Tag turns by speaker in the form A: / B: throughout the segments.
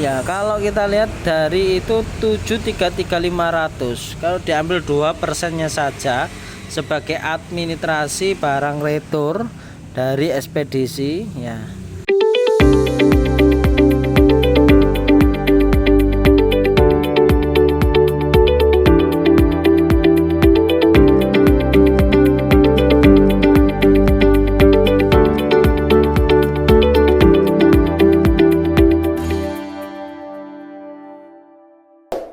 A: Ya, kalau kita lihat dari itu 733.500. Kalau diambil 2%-nya saja sebagai administrasi barang retur dari ekspedisi ya.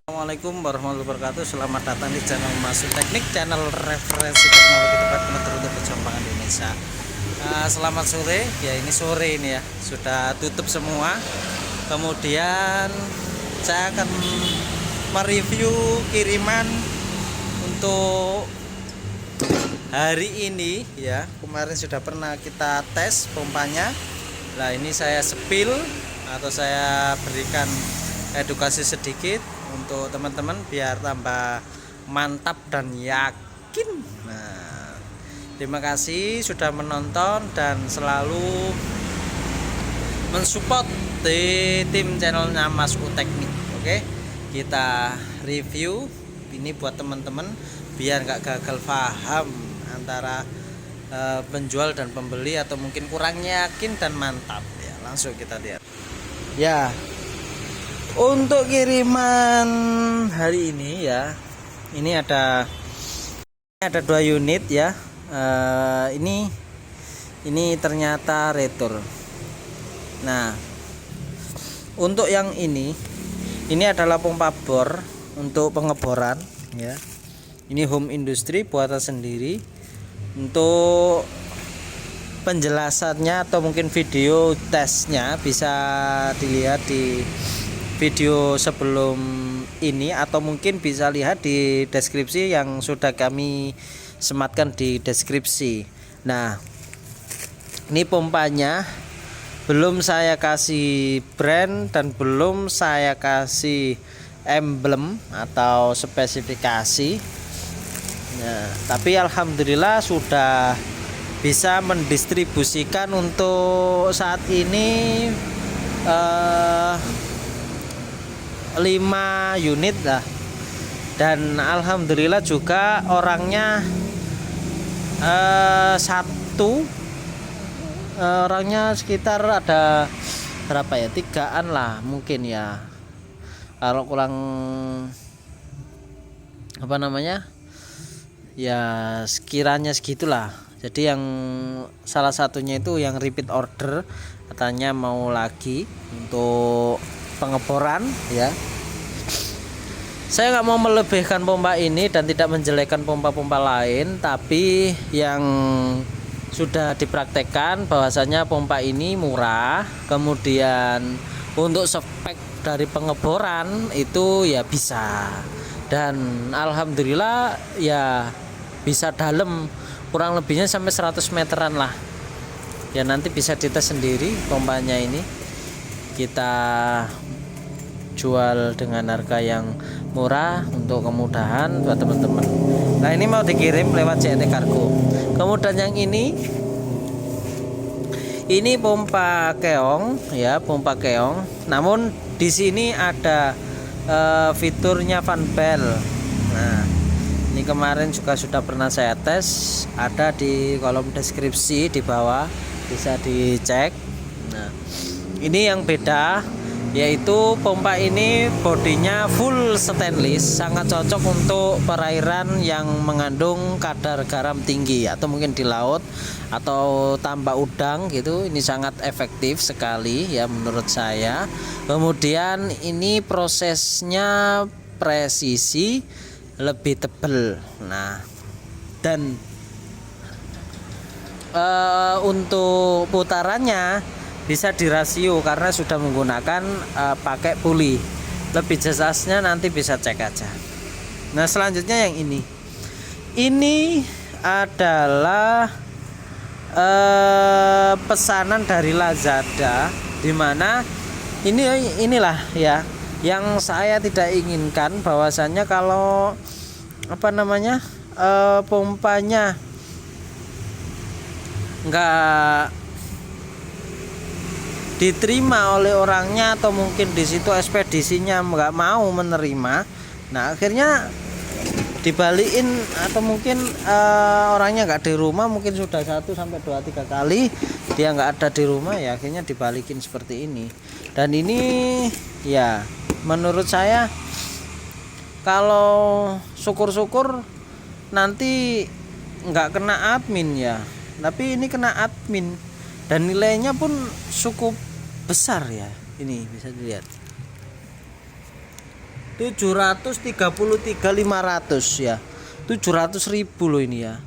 A: Assalamualaikum warahmatullahi wabarakatuh. Selamat datang di channel Masuk Teknik, channel referensi teknologi tempat meter untuk perjalanan Indonesia. Selamat sore. Ya, ini sore ini ya, sudah tutup semua. Kemudian saya akan mereview kiriman untuk hari ini ya. Kemarin sudah pernah kita tes pompanya. Nah, ini saya spill atau saya berikan edukasi sedikit untuk teman-teman biar tambah mantap dan yakin. Nah, terima kasih sudah menonton dan selalu mensupport di tim channelnya Mas U Teknik. Oke, kita review ini buat teman-teman biar nggak gagal paham antara penjual dan pembeli atau mungkin kurang yakin dan mantap ya. Langsung kita lihat ya. Untuk kiriman hari ini ya, ini ada 2 unit ya. Ini ternyata retur. Nah, untuk yang ini adalah pompa bor untuk pengeboran ya. Ini home industry buatan sendiri. Untuk penjelasannya atau mungkin video tesnya bisa dilihat di video sebelum ini atau mungkin bisa lihat di deskripsi yang sudah kami sematkan di deskripsi. Nah, ini pompanya belum saya kasih brand dan belum saya kasih emblem atau spesifikasi. Nah, tapi alhamdulillah sudah bisa mendistribusikan untuk saat ini 5 unit lah, dan alhamdulillah juga orangnya orangnya sekitar ada berapa ya, 3-an lah mungkin ya, kalau kurang apa namanya ya sekiranya segitulah. Jadi yang salah satunya itu yang repeat order, katanya mau lagi untuk pengeboran ya. Saya nggak mau melebihkan pompa ini dan tidak menjelekkan pompa-pompa lain, tapi yang sudah dipraktekkan bahwasanya pompa ini murah, kemudian untuk spek dari pengeboran itu ya bisa, dan alhamdulillah ya bisa dalam, kurang lebihnya sampai 100 meteran lah ya. Nanti bisa dites sendiri pompanya ini. Kita jual dengan harga yang murah untuk kemudahan buat teman-teman. Nah, ini mau dikirim lewat JNT Kargo. Kemudian yang ini pompa keong ya, pompa keong. Namun di sini ada fiturnya fan bell. Nah, ini kemarin juga sudah pernah saya tes, ada di kolom deskripsi di bawah, bisa dicek. Nah, ini yang beda, yaitu pompa ini bodinya full stainless, sangat cocok untuk perairan yang mengandung kadar garam tinggi atau mungkin di laut atau tambak udang gitu. Ini sangat efektif sekali ya menurut saya. Kemudian ini prosesnya presisi, lebih tebal. Nah, dan untuk putarannya bisa dirasio karena sudah menggunakan pakai puli. Lebih jelasnya nanti bisa cek aja. Nah, selanjutnya yang ini adalah pesanan dari Lazada, dimana inilah ya yang saya tidak inginkan, bahwasannya kalau apa namanya pompanya nggak diterima oleh orangnya, atau mungkin di situ ekspedisinya nggak mau menerima. Nah akhirnya dibalikin, atau mungkin orangnya nggak di rumah, mungkin sudah 1 sampai 2 3 kali dia nggak ada di rumah, ya akhirnya dibalikin seperti ini. Dan ini ya menurut saya kalau syukur-syukur nanti nggak kena admin ya, tapi ini kena admin dan nilainya pun cukup besar ya. Ini bisa dilihat 733.500 ya, 700.000 loh ini ya.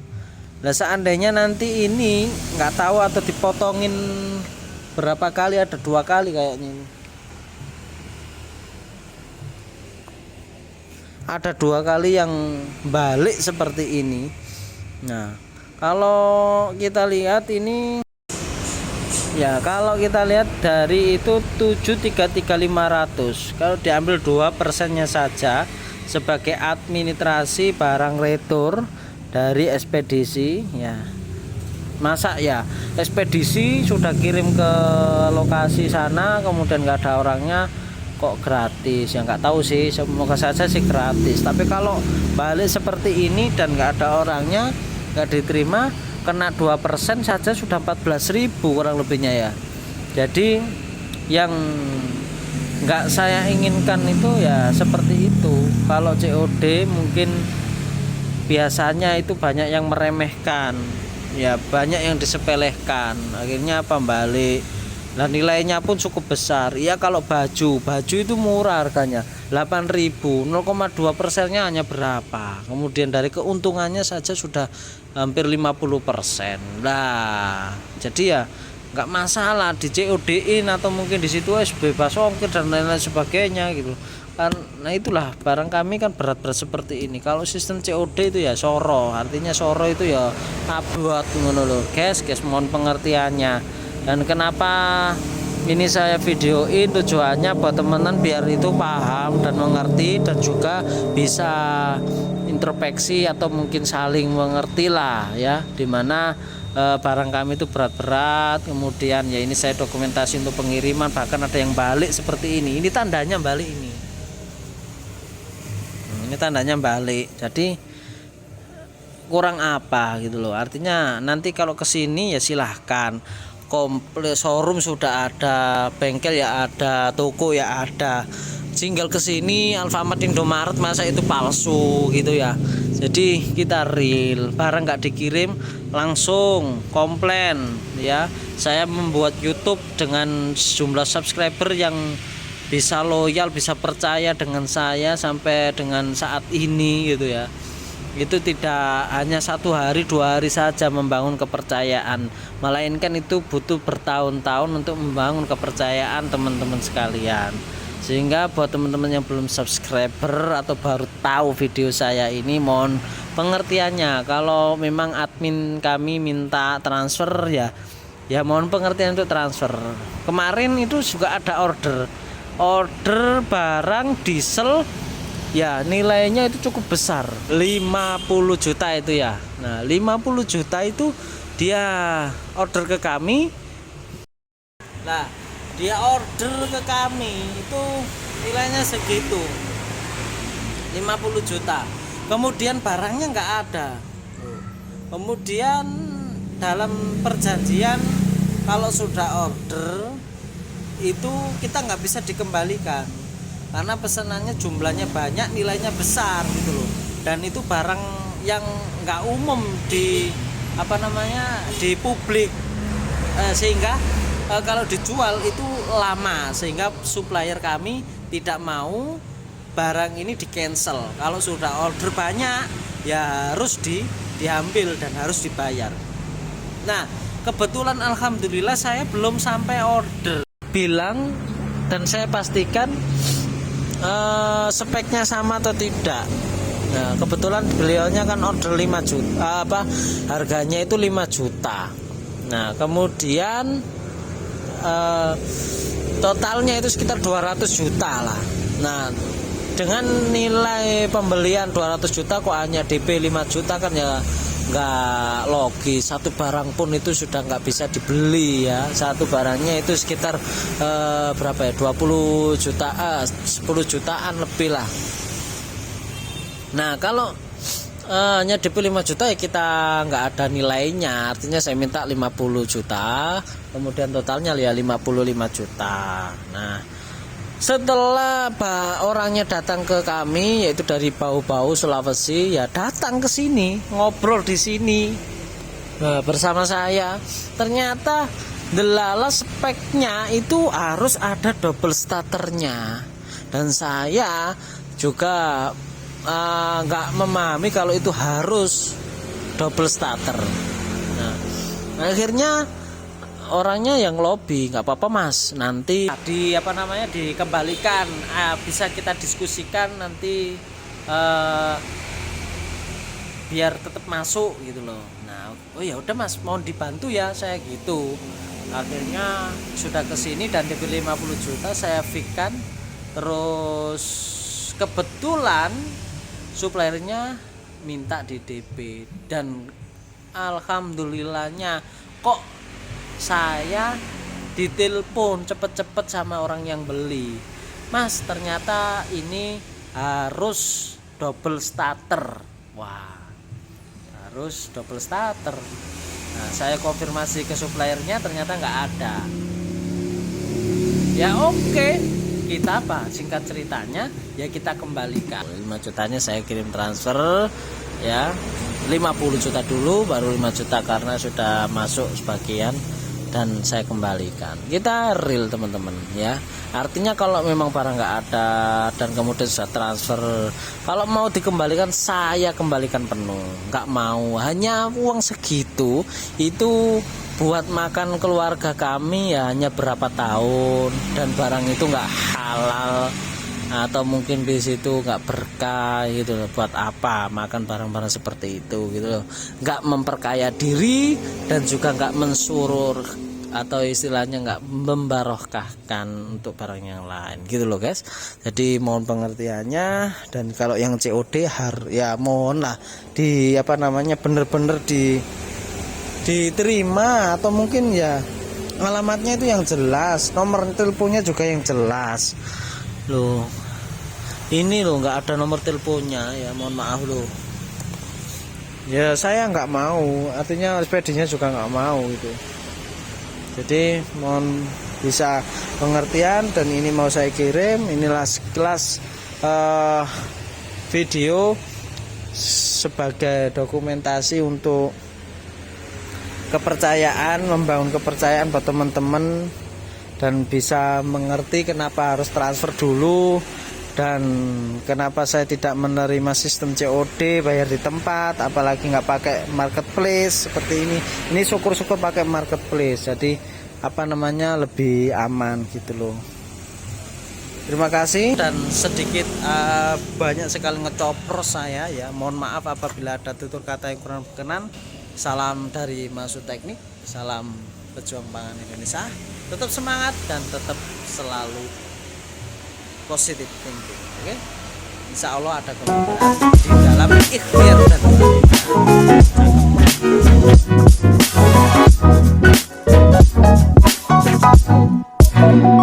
A: Nah seandainya nanti ini nggak tahu atau dipotongin berapa kali, ada 2 kali kayaknya ini. Ada 2 kali yang balik seperti ini. Nah kalau kita lihat ini ya, kalau kita lihat dari itu 733.500, kalau diambil 2%-nya saja sebagai administrasi barang retur dari ekspedisi ya. Masa ya ekspedisi sudah kirim ke lokasi sana, kemudian nggak ada orangnya kok gratis ya, nggak tahu sih, semoga saja sih gratis. Tapi kalau balik seperti ini dan nggak ada orangnya, nggak diterima, kena 2% saja sudah 14.000 kurang lebihnya ya. Jadi yang nggak saya inginkan itu ya seperti itu. Kalau COD mungkin biasanya itu banyak yang meremehkan ya, banyak yang disepelekan, akhirnya apa balik. Nah nilainya pun cukup besar ya. Kalau baju itu murah harganya 8.000, 0,2%-nya hanya berapa, kemudian dari keuntungannya saja sudah hampir 50%. Nah jadi ya nggak masalah di COD-in, atau mungkin di situ bebas ongkir dan lain-lain sebagainya gitu kan. Nah itulah barang kami kan berat-berat seperti ini. Kalau sistem COD itu ya soro, artinya soro itu ya abot ngono lho guys, mohon pengertiannya. Dan kenapa ini saya videoin, tujuannya buat teman-teman biar itu paham dan mengerti, dan juga bisa introspeksi atau mungkin saling mengerti lah ya, dimana barang kami itu berat-berat. Kemudian ya ini saya dokumentasi untuk pengiriman, bahkan ada yang balik seperti ini. Ini tandanya balik ini. Ini tandanya balik. Jadi kurang apa gitu loh. Artinya nanti kalau kesini ya silahkan, komplit showroom sudah ada, bengkel ya ada, toko ya ada. Tinggal kesini Alfamart, Indomaret, masa itu palsu gitu ya. Jadi kita real, barang nggak dikirim langsung komplain ya. Saya membuat YouTube dengan jumlah subscriber yang bisa loyal, bisa percaya dengan saya sampai dengan saat ini gitu ya. Itu tidak hanya 1 hari 2 hari saja membangun kepercayaan, melainkan itu butuh bertahun-tahun untuk membangun kepercayaan teman-teman sekalian. Sehingga buat teman-teman yang belum subscriber atau baru tahu video saya ini, mohon pengertiannya. Kalau memang admin kami minta transfer ya mohon pengertian untuk transfer. Kemarin itu juga ada order barang diesel ya, nilainya itu cukup besar, 50 juta itu ya. Nah 50 juta itu dia order ke kami. Nah dia order ke kami itu nilainya segitu, 50 juta. Kemudian barangnya nggak ada. Kemudian dalam perjanjian kalau sudah order itu kita nggak bisa dikembalikan, karena pesanannya jumlahnya banyak, nilainya besar gitu loh. Dan itu barang yang nggak umum di di publik, sehingga kalau dijual itu lama, sehingga supplier kami tidak mau barang ini di cancel. Kalau sudah order banyak ya harus diambil dan harus dibayar. Nah kebetulan alhamdulillah saya belum sampai order, bilang dan saya pastikan speknya sama atau tidak. Nah kebetulan beliaunya kan order 5 juta, harganya itu 5 juta. Nah kemudian totalnya itu sekitar 200 juta lah. Nah dengan nilai pembelian 200 juta kok hanya DP 5 juta kan ya nggak logis. Satu barang pun itu sudah nggak bisa dibeli ya. Satu barangnya itu sekitar berapa ya, 20 juta, 10 jutaan lebih lah. Nah kalau hanya DP 5 juta ya kita nggak ada nilainya, artinya saya minta 50 juta, kemudian totalnya ya 55 juta. Nah setelah orangnya datang ke kami, yaitu dari Bau-Bau Sulawesi, ya datang ke sini ngobrol di sini bersama saya. Ternyata delala speknya itu harus ada double starternya, dan saya juga nggak memahami kalau itu harus double starter. Nah, akhirnya orangnya yang lobby, nggak apa-apa mas, nanti dikembalikan, bisa kita diskusikan nanti biar tetap masuk gitu loh. Nah, oh ya udah mas, mau dibantu ya saya gitu. Akhirnya sudah kesini dan DP 50 juta saya fixkan. Terus kebetulan suppliernya minta di DP, dan alhamdulillahnya kok saya ditelepon cepet-cepet sama orang yang beli, mas ternyata ini harus double starter. Wah, harus double starter. Nah saya konfirmasi ke suppliernya, ternyata nggak ada. Ya oke, kita singkat ceritanya ya kita kembalikan 5 jutanya, saya kirim transfer ya 50 juta dulu, baru 5 juta karena sudah masuk sebagian, dan saya kembalikan. Kita real teman-teman ya, artinya kalau memang barang nggak ada dan kemudian sudah transfer, kalau mau dikembalikan saya kembalikan penuh, nggak mau hanya uang segitu itu buat makan keluarga kami ya hanya berapa tahun, dan barang itu nggak halal atau mungkin di situ nggak berkah gitu loh. Buat apa makan barang-barang seperti itu gitu loh, nggak memperkaya diri dan juga nggak mensurur atau istilahnya nggak membarokahkan untuk barang yang lain gitu loh guys. Jadi mohon pengertiannya, dan kalau yang COD ya mohon lah bener-bener diterima, atau mungkin ya alamatnya itu yang jelas, nomor teleponnya juga yang jelas loh. Ini loh nggak ada nomor teleponnya ya, mohon maaf loh ya, saya nggak mau, artinya spedinya juga nggak mau gitu. Jadi mohon bisa pengertian, dan ini mau saya kirim, inilah sekelas video sebagai dokumentasi untuk kepercayaan, membangun kepercayaan buat teman-teman, dan bisa mengerti kenapa harus transfer dulu, dan kenapa saya tidak menerima sistem COD bayar di tempat, apalagi nggak pakai marketplace seperti ini. Ini syukur-syukur pakai marketplace, jadi lebih aman gitu loh. Terima kasih, dan sedikit banyak sekali ngecopros saya ya, mohon maaf apabila ada tutur kata yang kurang berkenan. Salam dari Masuk Teknik, salam pejuang pangan Indonesia. Tetap semangat dan tetap selalu positif thinking. Oke? Insya Allah ada kemudahan di dalam ikhtiar dan